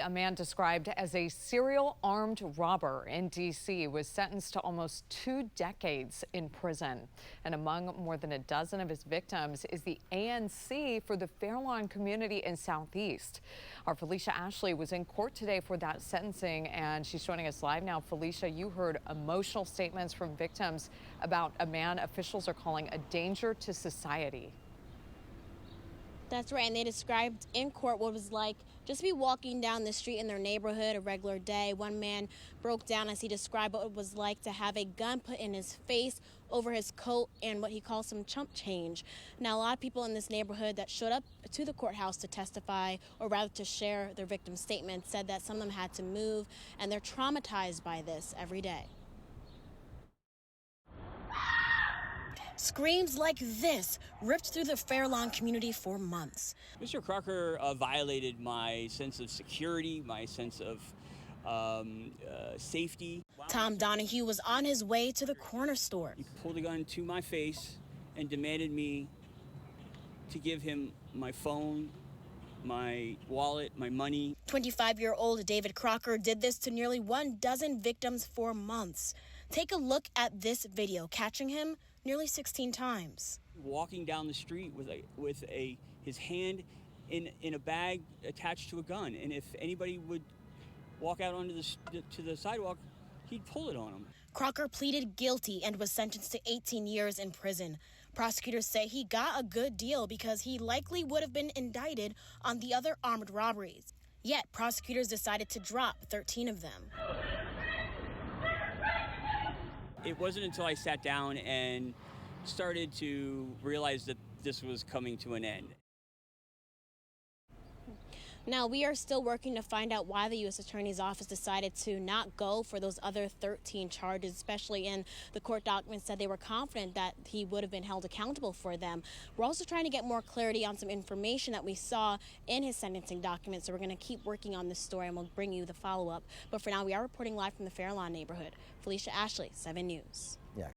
A man described as a serial armed robber in D.C. was sentenced to almost 2 decades in prison. And among more than a dozen of his victims is the ANC for the Fairlawn community in Southeast. Our Felicia Ashley was in court today for that sentencing, and she's joining us live now. Felicia, you heard emotional statements from victims about a man officials are calling a danger to society. That's right, and they described in court what it was like just to be walking down the street in their neighborhood a regular day. One man broke down as he described what it was like to have a gun put in his face, over his coat, and what he calls some chump change. Now, a lot of people in this neighborhood that showed up to the courthouse to testify, or rather to share their victim statements, said that some of them had to move, and they're traumatized by this every day. Screams like this ripped through the Fairlawn community for months. Mr. Crocker violated my sense of security, my sense of safety. Tom Donahue was on his way to the corner store. He pulled a gun to my face and demanded me to give him my phone, my wallet, my money. 25-year-old David Crocker did this to nearly 12 victims for months. Take a look at this video, catching him nearly 16 times. Walking down the street with his hand in a bag attached to a gun, and if anybody would walk out onto the sidewalk, he'd pull it on him. Crocker pleaded guilty and was sentenced to 18 years in prison. Prosecutors say he got a good deal because he likely would have been indicted on the other armed robberies. Yet prosecutors decided to drop 13 of them. It wasn't until I sat down and started to realize that this was coming to an end. Now, we are still working to find out why the U.S. Attorney's Office decided to not go for those other 13 charges, especially in the court documents said they were confident that he would have been held accountable for them. We're also trying to get more clarity on some information that we saw in his sentencing documents, so we're going to keep working on this story and we'll bring you the follow-up. But for now, we are reporting live from the Fairlawn neighborhood. Felicia Ashley, 7 News.